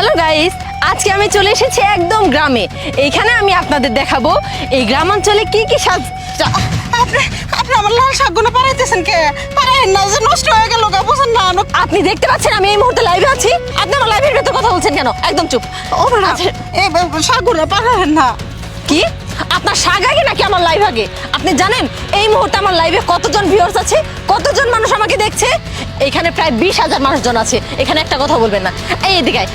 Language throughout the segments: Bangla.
হ্যালো গাইস, আজকে আমি চলে এসেছি একদম গ্রামে। এইখানে আমি আপনাদের দেখাবো এই গ্রামাঞ্চলে কি কি আপনি আপনি আমার লাল শাকগুলো পারাইতেছেন কে? পারাইন না, যে নষ্ট হয়ে গেল গা, বুঝেন না? আপনি দেখতে পাচ্ছেন আমি এই মুহূর্তে লাইভে আছি। আপনি আমার লাইভের ভেতর কথা বলছেন কেন? একদম চুপ। ও ম্যাডাম, এই শাকগুলো পারাইন না। কি আপনার শাক আগে নাকি আমার লাইভ আগে? আপনি জানেন এই মুহূর্তে আমার লাইভে কতজন ভিউয়ার্স আছে, কতজন মানুষ আমাকে দেখছে? এখানে প্রায় 20,000 মানুষজন আছে। এখানে একটা কথা বলবেন না। এই এদিকে আয়।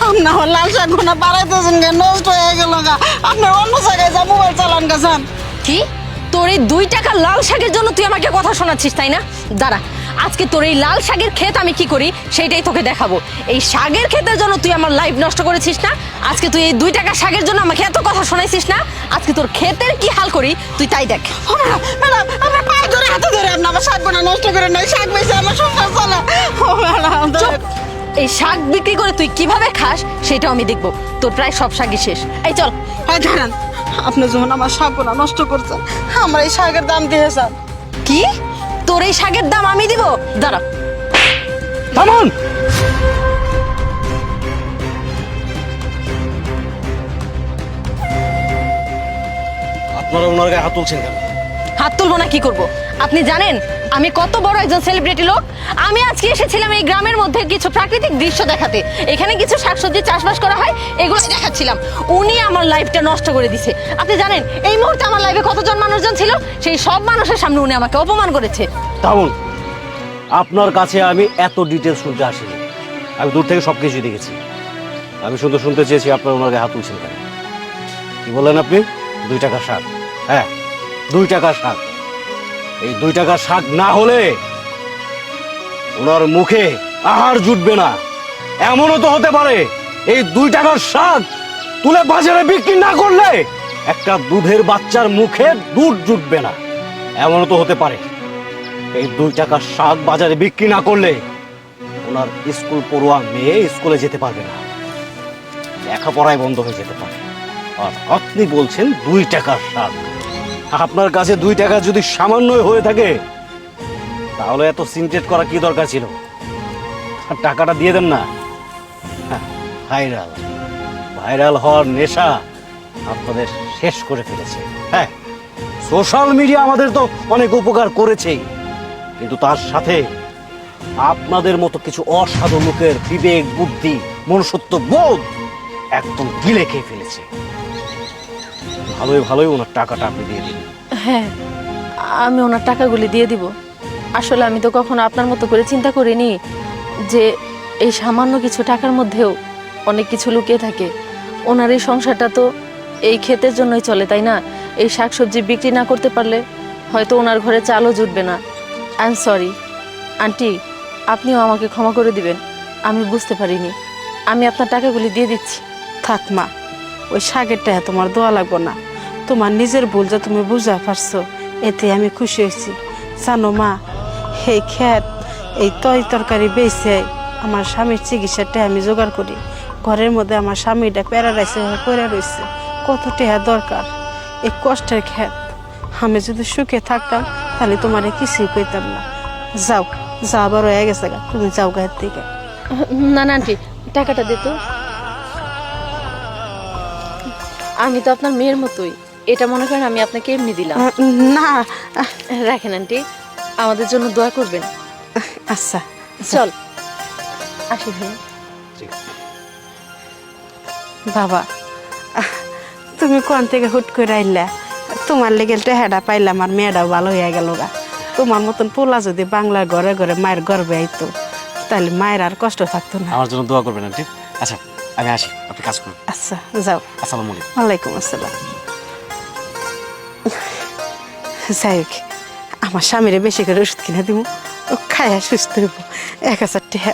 আপনি আমার লাল শাকগুলো পারাইতেছেন কে? নষ্ট হয়ে গেল গা। আপনি অন্য জায়গায় যা, মোবাইল চালান গা যান। কি তোর এই 2 টাকা লাল শাকের জন্য তুই আমাকে কথা শোনাচ্ছিস, তাই না? দাঁড়া, আজকে তোর এই লাল শাকের ক্ষেত আমি কি করি সেইটাই তোকে দেখাবো। এই শাকের ক্ষেতের জন্য তুই আমার লাইফ নষ্ট করেছিস না? আজকে তুই এই 2 টাকা শাকের জন্য আমাকে এত কথা শোনাইছিস না? আজকে তোর ক্ষেতের কি হাল করি তুই তাই দেখ। ম্যাডাম, আপনার পা ধরে হাতে ধরে আপনি আমার শাকগুলো নষ্ট করে নাই। শাক বেঁচে আমার সংসার চলে। ও ম্যাডাম, চুপ। এই শাক বিক্রি করে তুই কিভাবে খাস সেটাও আমি দেখবো। তোর প্রায় সব শাকই শেষ। এই চল। হ্যাঁ দাঁড়ান, আপনি যখন আমার শাকগুলো নষ্ট করছেন, আমার এই শাকের দাম দিয়েছেন। কি তোর এই শাকের দাম আমি দিব? দাঁড়া। থামুন! আপনারা ওনার গায়ে হাত তুলছেন কেন? হাত তুলবো না কি করব? আপনি জানেন আমি কত বড় একজন সেলিব্রিটি লোক? আমি আজকে এসেছিলাম এই গ্রামের মধ্যে কিছু প্রাকৃতিক দৃশ্য দেখাতে। এখানে কিছু শাকসবজি চাষবাস করা হয়, এগুলো দেখাচ্ছিলাম। উনি আমার লাইফটা নষ্ট করে দিছে। আপনি জানেন এই মুহূর্তে আমার লাইফে কতজন মানুষজন ছিল? সেই সব মানুষের সামনে উনি আমাকে অপমান করেছে। থামুন! আপনার কাছে আমি এত ডিটেলস শুনতে আসিনি। আমি দূর থেকে সবকিছু দেখেছি। আমি শুধু শুনতে চেয়েছি আপনার ওনার গায়ে হাত তুলছেন কেন। কি বললেন আপনি? 2 টাকার শাক? হ্যাঁ, 2 টাকার শাক। এই 2 টাকার শাক না হলে ওনার মুখে আহার জুটবে না। এমনও তো হতে পারে এই 2 টাকার শাক তুলে বাজারে বিক্রি না করলে একটা দুধের বাচ্চার মুখে দুধ জুটবে না। এমনও তো হতে পারে এই 2 টাকার শাক বাজারে বিক্রি না করলে ওনার স্কুল পড়ুয়া মেয়ে স্কুলে যেতে পারবে না, লেখাপড়ায় বন্ধ হয়ে যেতে পারে। আর আপনি বলছেন 2 টাকার শাক। আপনার কাছে 2 টাকা যদি সামান্যই হয়ে থাকে তাহলে এত সিনক্রেট করা কি দরকার ছিল? টাকাটা দিয়ে দেন না। ভাইরাল ভাইরাল হওয়ার নেশা আপনাদের শেষ করে ফেলেছে। হ্যাঁ, সোশ্যাল মিডিয়া আমাদের তো অনেক উপকার করেছেই, কিন্তু তার সাথে আপনাদের মতো কিছু অসাধু লোকের বিবেক, বুদ্ধি, মনুষ্যত্ব বোধ একদম গিলে খেয়ে ফেলেছে। ভালোই ভালোই ওনার টাকাটা আপনি দিয়ে দিন। হ্যাঁ, আমি ওনার টাকাগুলি দিয়ে দিব। আসলে আমি তো কখনো আপনার মতো করে চিন্তা করিনি যে এই সামান্য কিছু টাকার মধ্যেও অনেক কিছু লুকিয়ে থাকে। ওনার এই সংসারটা তো এই ক্ষেতের জন্যই চলে, তাই না? এই শাকসবজি বিক্রি না করতে পারলে হয়তো ওনার ঘরে চালও জুটবে না। আই এম সরি আন্টি, আপনিও আমাকে ক্ষমা করে দিবেন। আমি বুঝতে পারিনি। আমি আপনার টাকাগুলি দিয়ে দিচ্ছি। থাক মা, ওই শাকেরটা তোমার দোয়া লাগবো না। তোমার নিজের ভুল যে তুমি বুঝা পারছো, এতে আমি খুশি হয়েছি। জানো মা, এই ক্ষেত, এই তরকারি বেচে আমার স্বামীর চিকিৎসাটা আমি জোগাড় করি। ঘরের মধ্যে আমার স্বামীটা প্যারালাইসিস হয়ে পড়ে রয়েছে। কত টাকা দরকার। এই কষ্টের ক্ষেত, আমি যদি সুখে থাকতাম তাহলে তোমারে কিছুই কইতাম না। যাও, যা আবার হয়ে গেছে গা, তুমি যাও গায়ের থেকে। না না আন্টি, টাকাটা দে তো। আমি তো আপনার মেয়ের মতোই। এটা মনে করেন আমি আপনাকে এমনি দিলাম। না, রাখেন আন্টি, আমাদের জন্য দোয়া করবেন। আচ্ছা চল আসি ভাই। বাবা, তুমি কোন থেকে হুট করে আইলা? তোমার লেগে টেহাটা পাইলাম, আর মেয়েটাও ভালো হয়ে গেল গা। তোমার মতন পোলা যদি বাংলার ঘরে ঘরে মায়ের গর্বে আইতো তাহলে মায়ের আর কষ্ট থাকতো না। আমার জন্য দোয়া করবেন আন্টি। আচ্ছা, আমি আসি, আপনি কাজ করুন। আচ্ছা যাও। আসসালামু আলাইকুম। ওয়ালাইকুম আসসালাম। যাই হোক, আমার স্বামীরে বেশি করে ওষুধ কিনে দিব, ও খায়া সুস্থ হইব। 1000 টাকা